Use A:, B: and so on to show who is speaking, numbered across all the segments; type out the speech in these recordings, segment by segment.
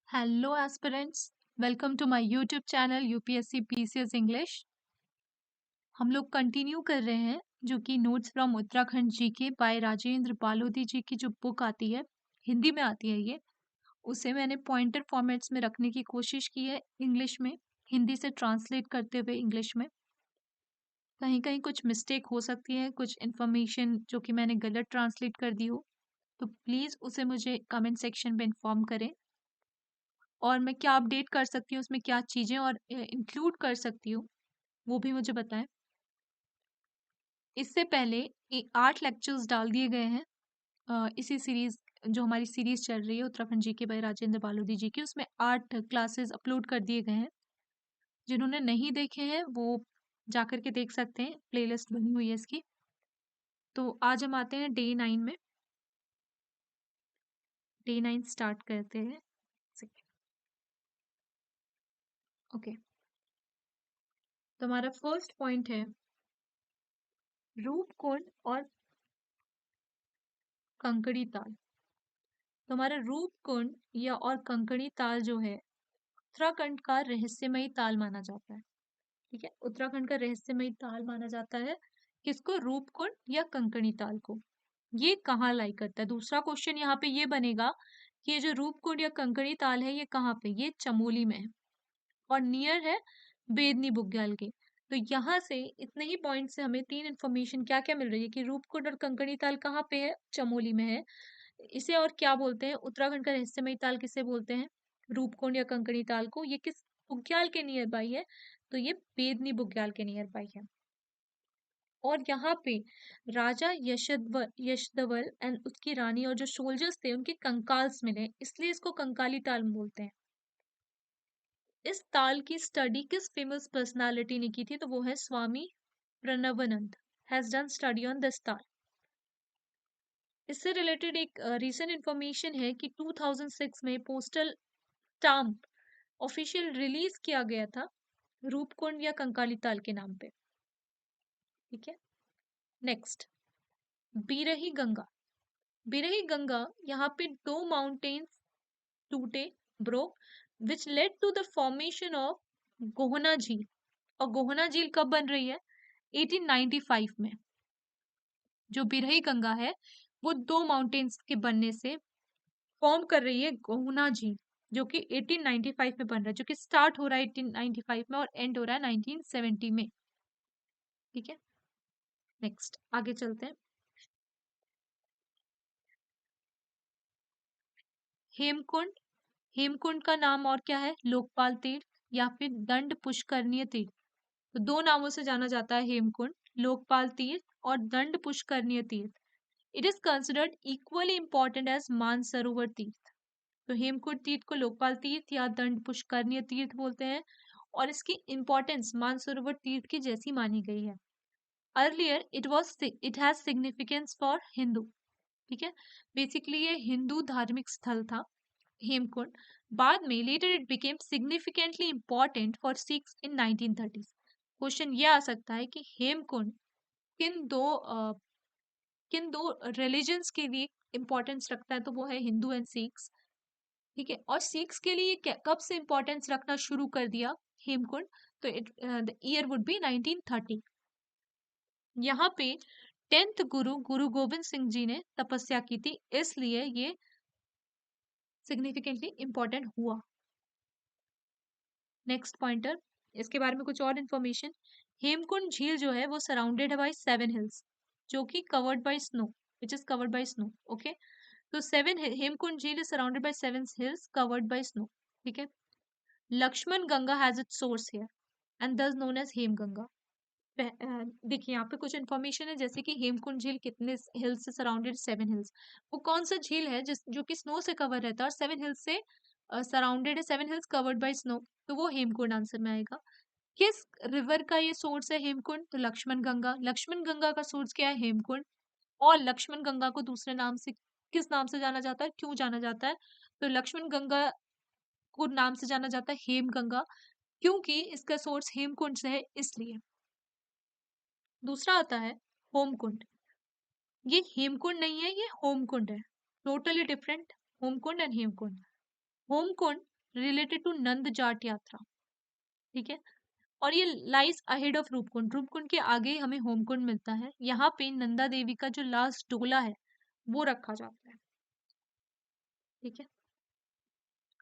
A: Hello aspirants, welcome to my YouTube channel UPSC PCS English. हम लोग continue कर रहे हैं जो कि notes from Uttarakhand GK by Rajendra Balodi ji की जो बुक आती है, हिंदी में आती है ये, उसे मैंने पॉइंटर फॉर्मेट्स में रखने की कोशिश की है इंग्लिश में, हिंदी से ट्रांसलेट करते हुए इंग्लिश में। कहीं कहीं कुछ मिस्टेक हो सकती है, कुछ इन्फॉर्मेशन जो कि मैंने गलत ट्रांसलेट कर दी हो, तो प्लीज़ उसे मुझे कमेंट सेक्शन में इन्फॉर्म करें। और मैं क्या अपडेट कर सकती हूँ, उसमें क्या चीज़ें और इंक्लूड कर सकती हूँ, वो भी मुझे बताएं। इससे पहले 8 लेक्चर्स डाल दिए गए हैं इसी सीरीज, जो हमारी सीरीज चल रही है उत्तराखंड जी के बाय राजेंद्र बालोदी जी की, उसमें 8 क्लासेस अपलोड कर दिए गए हैं। जिन्होंने नहीं देखे हैं वो जाकर के देख सकते हैं, प्लेलिस्ट बनी हुई है इसकी। तो आज हम आते हैं डे 9 में। डे 9 स्टार्ट करते हैं। ओके, तो हमारा फर्स्ट पॉइंट है रूपकुंड और कंकड़ी ताल। तो हमारा रूपकुंड या और कंकड़ी ताल जो है उत्तराखंड का रहस्यमयी ताल माना जाता है। ठीक है, उत्तराखंड का रहस्यमयी ताल माना जाता है किसको? रूपकुंड या कंकड़ी ताल को। ये कहाँ लाई करता है? दूसरा क्वेश्चन यहाँ पे ये बनेगा कि ये जो रूपकुंड या कंकड़ी ताल है ये कहाँ पे? ये चमोली में है और नियर है बेदनी बुग्याल के। तो यहाँ से इतने ही पॉइंट से हमें तीन इन्फॉर्मेशन क्या क्या मिल रही है कि रूपकुंड और कंकड़ी ताल कहाँ पे है? चमोली में है। इसे और क्या बोलते हैं? उत्तराखंड का रहस्यमयी ताल किसे बोलते हैं? रूपकुंड या कंकड़ी ताल को। ये किस बुग्याल के नियर बाई है? तो ये बेदनी बुग्याल के नियर बाई है। और यहाँ पे राजा यशदवल एंड उसकी रानी और जो सोल्जर्स थे उनके कंकाल्स मिले, इसलिए इसको कंकाली ताल बोलते हैं। इस ताल की स्टडी किस फेमस पर्सनालिटी ने की थी? तो वो है Swami Pranavananda has done study on this tal. इससे रिलेटेड एक रीसेंट इंफॉर्मेशन है कि 2006 में पोस्टल स्टाम्प ऑफिशियल रिलीज किया गया था रूपकुंड या कंकाली ताल के नाम पे। ठीक है, नेक्स्ट बीरही गंगा। बीरही गंगा, यहाँ पे दो माउंटेन्स टूटे, broke, which led to the formation of Gohna झील। और गोहना झील कब बन रही है? 1895 में। जो बिरही गंगा है वो दो माउंटेन्स के बनने से फॉर्म कर रही है गोहना झील, जो कि 1895 में बन रहा है, जो कि स्टार्ट हो रहा है 1895 में और एंड हो रहा है 1970 में। ठीक है, नेक्स्ट आगे चलते हैं। हेमकुंड। हेमकुंड का नाम और क्या है? लोकपाल तीर्थ या फिर दंड पुष्करणीय तीर्थ। तो दो नामों से जाना जाता है हेमकुंड, लोकपाल तीर्थ और Dand Pushkarniya Tirth. It is considered equally important as Mansarovar Tirth. तो हेमकुंड तीर्थ को लोकपाल तीर्थ या दंड पुष्करणीय तीर्थ बोलते हैं और इसकी इंपॉर्टेंस मानसरोवर तीर्थ की जैसी मानी गई है। Earlier it has significance for Hindu. ठीक है, बेसिकली ये हिंदू धार्मिक स्थल था हेमकुंड। बाद में later it became significantly important for Sikhs in 1930s। Question ये आ सकता है कि हेमकुंड किन दो रिलीजन्स के लिए इंपॉर्टेंस रखता है? तो वो है हिंदू एंड सिख्स। ठीक है, और सिख्स के लिए कब से इंपॉर्टेंस रखना शुरू कर दिया हेमकुंड? तो द ईयर वुड बी 1930। यहाँ पे 10th गुरु गुरु गोविंद सिंह जी ने तपस्या की थी, इसलिए ये सिग्निफिकेंटली इंपॉर्टेंट हुआ। नेक्स्ट पॉइंटर, इसके बारे में कुछ और इन्फॉर्मेशन। हेमकुंड झील जो है वो सराउंडेड है बाय 7 हिल्स, जो कि covered by snow, which is covered by snow. Okay, तो हेमकुंड झील is surrounded by 7 hills covered by snow. ठीक है, Lakshman Ganga has its source here and thus known as Hem Ganga. देखिए यहाँ पे कुछ इन्फॉर्मेशन है, जैसे कि हेमकुंड झील कितने हिल्स से सराउंडेड? 7 हिल्स। वो कौन सा झील है जिस जो कि स्नो से कवर रहता है और 7 हिल्स से सराउंडेड है, 7 हिल्स कवर्ड बाय स्नो? तो वो हेमकुंड आंसर में आएगा। किस रिवर का ये सोर्स है हेमकुंड? तो लक्ष्मण गंगा। लक्ष्मण गंगा का सोर्स क्या है? हेमकुंड। और लक्ष्मण गंगा को दूसरे नाम से किस नाम से जाना जाता है? क्यों जाना जाता है? तो लक्ष्मण गंगा को नाम से जाना जाता है हेम गंगा, क्योंकि इसका सोर्स हेमकुंड से है, इसलिए। दूसरा आता है होमकुंड। ये हेमकुंड नहीं है, ये होमकुंड है, totally different. Homkund and Hemkund. Homkund related to Nand Jat yatra, ठीक है। और ये lies ahead of Roopkund, Roopkund के आगे हमें होमकुंड मिलता है। यहाँ पे नंदा देवी का जो लास्ट डोला है वो रखा जाता है, ठीक है।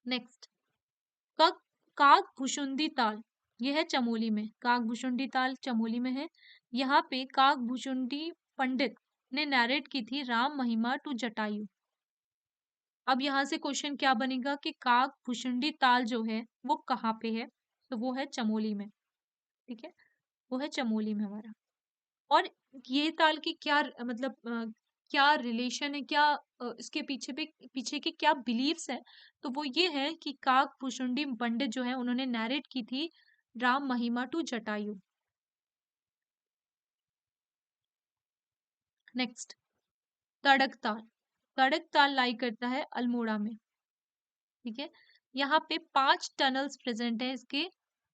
A: नेक्स्ट, काक काक भुशुंडी ताल, ये है चमोली में। काक भुशुंडी ताल चमोली में है। यहाँ पे काक भुशुंडी पंडित ने नैरेट की थी राम महिमा टू जटायु। अब यहाँ से क्वेश्चन क्या बनेगा कि काक भुशुंडी ताल जो है वो कहाँ पे है, तो वो है चमोली में, ठीक है। वो है चमोली में हमारा। और ये ताल की क्या मतलब क्या रिलेशन है, क्या इसके पीछे के क्या बिलीव्स है, तो वो ये है कि काक भुशुंडी पंडित जो है उन्होंने नैरेट की थी राम महिमा टू जटायु। नेक्स्ट, तड़क ताल, तड़क ताल लाई करता है अल्मोड़ा में, ठीक है। यहाँ पे 5 टनल्स प्रेजेंट है इसके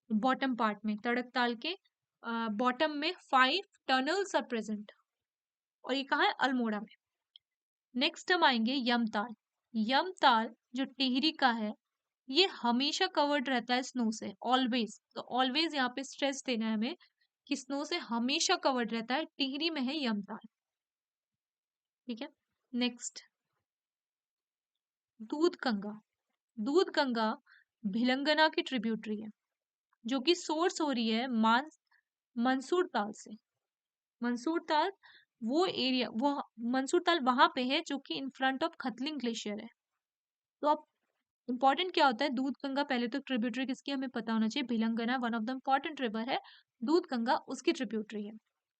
A: बॉटम पार्ट में, तड़क ताल के बॉटम में 5 टनल्स आर प्रेजेंट, और ये कहाँ है, अल्मोड़ा में। नेक्स्ट हम आएंगे यमताल। यमताल जो टिहरी का है, ये हमेशा कवर्ड रहता है स्नो से, ऑलवेज। तो ऑलवेज यहाँ पे स्ट्रेस देना है हमें कि स्नो से हमेशा कवर्ड रहता है, टिहरी में है यमताल, ठीक है। नेक्स्ट, दूध गंगा। दूध गंगा भिलंगना की ट्रिब्यूटरी है, जो कि सोर्स हो रही है मंसूर ताल से। मंसूर ताल वो एरिया, वो मंसूर ताल वहां पे है जो कि in front of Khatling glacier है। तो अब इंपॉर्टेंट क्या होता है, दूध गंगा पहले तो ट्रिब्यूटरी किसकी हमें पता होना चाहिए, Bhilangana one of the important river है, दूध गंगा उसकी ट्रिब्यूटरी है।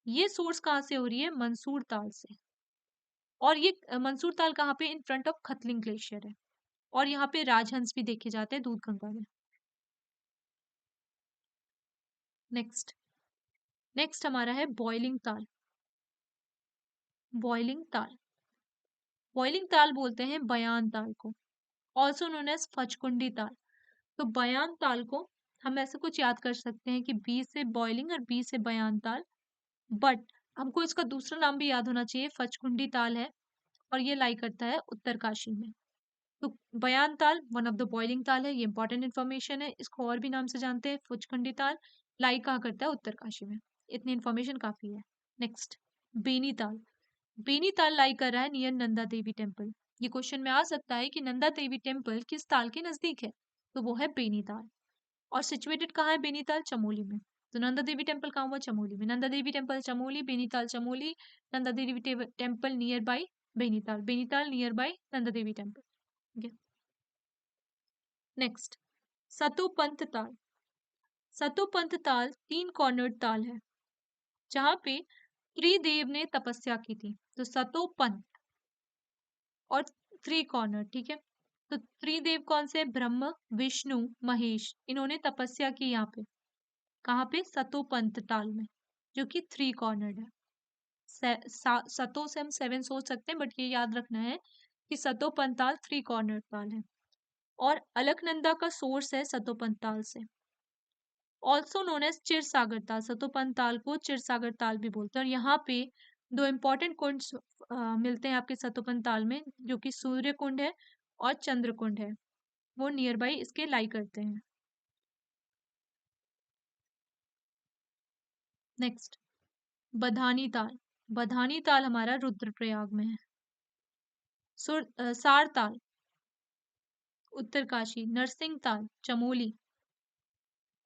A: ये सोर्स कहाँ से हो रही है, मंसूर ताल से। और ये मंसूर ताल कहाँ पे, in front of Khatling glacier है। और यहाँ पे राजहंस भी देखे जाते हैं दूध गंगा में। नेक्स्ट, नेक्स्ट हमारा है बॉइलिंग ताल। बॉइलिंग ताल, बॉइलिंग ताल बोलते हैं बयान ताल को, ऑल्सो नोन एज फचकुंडी ताल। तो बयान ताल को हम ऐसे कुछ याद कर सकते हैं कि बी से बॉइलिंग और बी से बयान ताल, बट हमको इसका दूसरा नाम भी याद होना चाहिए, फचकुंडी ताल है, और ये लाई करता है उत्तरकाशी में। तो बयान ताल वन ऑफ द बॉइलिंग ताल है, ये इंपॉर्टेंट इन्फॉर्मेशन है, इसको और भी नाम से जानते हैं, फचकुंडी ताल। लाई कहाँ करता है, उत्तरकाशी में। इतनी इन्फॉर्मेशन काफी है। नेक्स्ट, बेनीताल। बेनीताल लाई कर रहा है नियर नंदा देवी टेम्पल। ये क्वेश्चन में आ सकता है कि नंदा देवी टेम्पल किस ताल के नजदीक है, तो वो है बेनीताल। और सिचुएटेड कहाँ है बेनीताल, चमोली में। तो नंदा देवी टेम्पल कहाँ हुआ, चमोली में। Nanda Devi temple Chamoli, Benital Chamoli, Nanda Devi temple nearby Benital, Benital nearby Nanda Devi temple, ठीक है। नेक्स्ट, सतोपंत ताल। सतोपंत ताल 3 कॉर्नर्ड ताल है, जहां पे त्रिदेव ने तपस्या की थी। तो सतोपंत और 3 कॉर्नर, ठीक है। तो त्रिदेव कौन से, ब्रह्म विष्णु महेश, इन्होंने तपस्या की यहाँ पे, कहाँ पे, सतोपंत ताल में, जो कि 3 कॉर्नर्ड है। सतो से हम 7 सोच सकते हैं, बट ये याद रखना है कि सतोपंत ताल 3 कॉर्नर्ड ताल है। और अलकनंदा का सोर्स है सतोपंत ताल से, ऑल्सो नोन एज चिर सागर ताल। सतोपंत ताल को चिर सागर ताल भी बोलते हैं। और यहाँ पे 2 इंपॉर्टेंट कुंड मिलते हैं आपके सतोपंत ताल में, जो कि सूर्य कुंड है और चंद्र कुंड है, वो नियर बाई इसके लाई करते हैं। नेक्स्ट, बधानी ताल। बधानी ताल हमारा रुद्रप्रयाग में है। सार ताल उत्तरकाशी, नरसिंह ताल चमोली,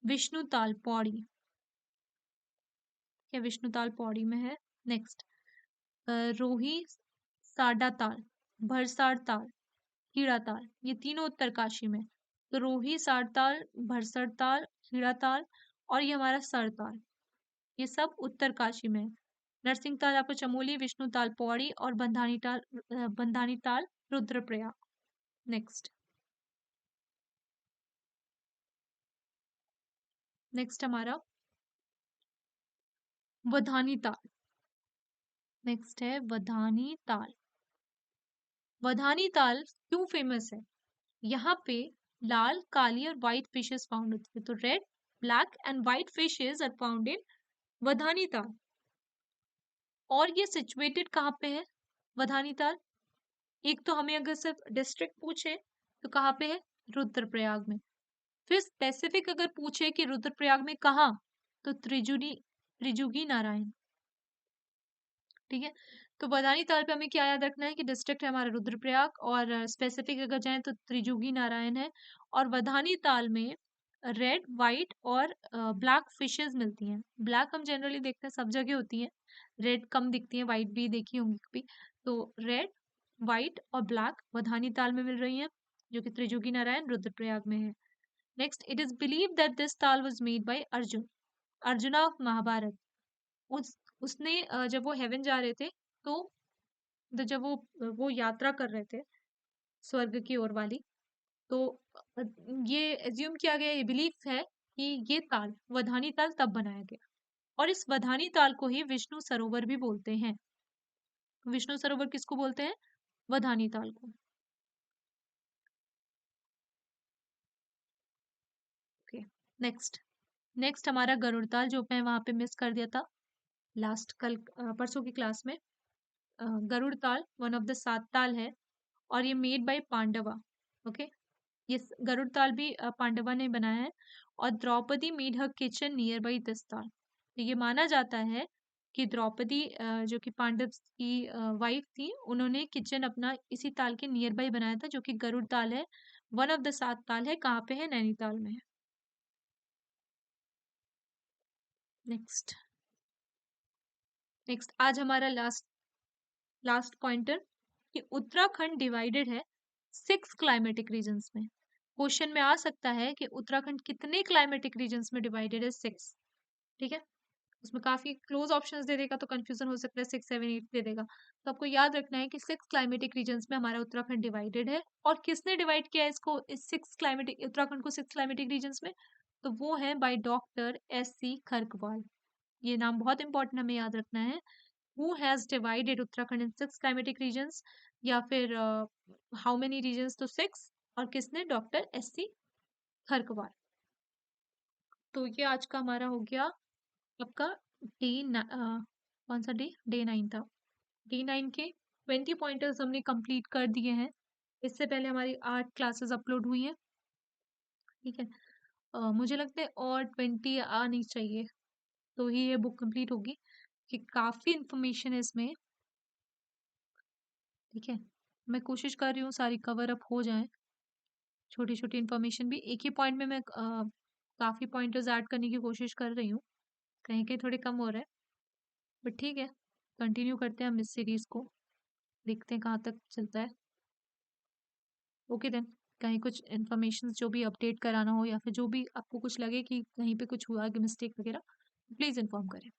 A: विष्णु ताल पौड़ी, क्या विष्णु ताल पौड़ी में है। नेक्स्ट, रोही साडा ताल, भरसाड़ ताल, हीड़ा ताल, ये तीनों उत्तरकाशी में। तो रोही साड़ताल, भरसड़ ताल, हीड़ा ताल, और ये हमारा सरताल, ये सब उत्तरकाशी में है। नरसिंह ताल आपको चमोली, विष्णु ताल पौड़ी, और बंधानी ताल रुद्रप्रयाग। नेक्स्ट, नेक्स्ट हमारा वधानी ताल। नेक्स्ट है वधानी ताल। वधानी ताल क्यों फेमस है, यहाँ पे लाल, काली और व्हाइट फिशेस फाउंड होती है। तो red, black and white fishes are found in Vadhani Tal. और ये सिचुएटेड कहाँ पे है, वधानी ताल। एक तो हमें अगर सिर्फ डिस्ट्रिक्ट पूछे तो कहाँ पे है, रुद्रप्रयाग में। फिर स्पेसिफिक अगर पूछे कि रुद्रप्रयाग में कहाँ, तो त्रिजुगी नारायण। ठीक है, तो बदानी ताल पे हमें क्या याद रखना है कि डिस्ट्रिक्ट है हमारा रुद्रप्रयाग, और स्पेसिफिक अगर जाए तो त्रिजुगी नारायण है। और वधानी ताल में रेड, वाइट और ब्लैक फिशेस मिलती हैं। ब्लैक हम जनरली देखते हैं सब जगह होती हैं, रेड कम दिखती है, वाइट भी देखी होंगी कभी। तो रेड, वाइट और ब्लैक वधानी ताल में मिल रही हैं, जो कि त्रिजुगी नारायण रुद्रप्रयाग में है। Next, it is believe that this tal was made by Arjun, Arjuna of Mahabharat. उसने जब वो हेवन जा रहे थे, तो जब वो यात्रा कर रहे थे स्वर्ग की ओर वाली, तो अ, ये एज्यूम किया गया, ये बिलीफ है कि ये ताल वधानी ताल तब बनाया गया। और इस वधानी ताल को ही विष्णु सरोवर भी बोलते हैं। विष्णु सरोवर किसको बोलते हैं? वधानी ताल को। Okay, next. नेक्स्ट हमारा गरुड़ ताल, जो मैं वहां पे मिस कर दिया था लास्ट कल परसों की क्लास में। गरुड़ ताल वन ऑफ द 7 ताल है, और ये मेड बाय पांडवा। ओके, ये गरुड़ ताल भी पांडवा ने बनाया है। और Draupadi made her kitchen nearby this tal. तो ये माना जाता है कि द्रौपदी जो कि पांडव की वाइफ थी, उन्होंने किचन अपना इसी ताल के नियर बाई बनाया था, जो कि गरुड़ ताल है। वन ऑफ द 7 ताल है, कहाँ पे है? नैनीताल में है। नेक्स्ट। नेक्स्ट आज हमारा लास्ट लास्ट पॉइंटर, कि उत्तराखंड डिवाइडेड है 6 क्लाइमेटिक रीजन्स में। क्वेश्चन में आ सकता है कि उत्तराखंड कितने क्लाइमेटिक रीजन्स में डिवाइडेड है? 6। ठीक है, उसमें काफी क्लोज ऑप्शंस दे देगा तो कंफ्यूजन हो सकता है, 6, 7, 8 दे देगा। तो आपको याद रखना है कि 6 क्लाइमेटिक रीजन्स में हमारा उत्तराखंड डिवाइडेड है। और किसने डिवाइड किया है इसको, इस 6 क्लाइमेटिक उत्तराखंड को 6 क्लाइमेटिक रीजन्स में? तो वो है बाय डॉक्टर S.C. खरकवाल। ये नाम बहुत इंपॉर्टेंट हमें याद रखना है। Who has divided Uttarakhand in 6 climatic regions, या फिर हाउ मेनी रीजन्स? तो 6। और किसने? Doctor S.C. खरकवाल। तो ये आज का हमारा हो गया आपका डे कौन सा डे? डे 9 था। डे 9 के 20 पॉइंटर्स हमने कंप्लीट कर दिए हैं। इससे पहले हमारी 8 क्लासेस अपलोड हुई हैं। ठीक है, मुझे लगता है और 20 आनी चाहिए, तो ही ये बुक कंप्लीट होगी, कि काफ़ी इंफॉर्मेशन है इसमें। ठीक है, मैं कोशिश कर रही हूँ सारी कवर अप हो जाए। छोटी छोटी इन्फॉर्मेशन भी एक ही पॉइंट में मैं काफ़ी पॉइंटर्स ऐड करने की कोशिश कर रही हूँ, कहीं कहीं थोड़े कम हो रहे हैं, बट ठीक है, कंटिन्यू करते हैं हम इस सीरीज को, देखते हैं कहाँ तक चलता है। ओके देन, कहीं कुछ इन्फॉर्मेशन जो भी अपडेट कराना हो, या फिर जो भी आपको कुछ लगे कि कहीं पे कुछ हुआ कि मिस्टेक वगैरह, प्लीज़ इन्फॉर्म करें।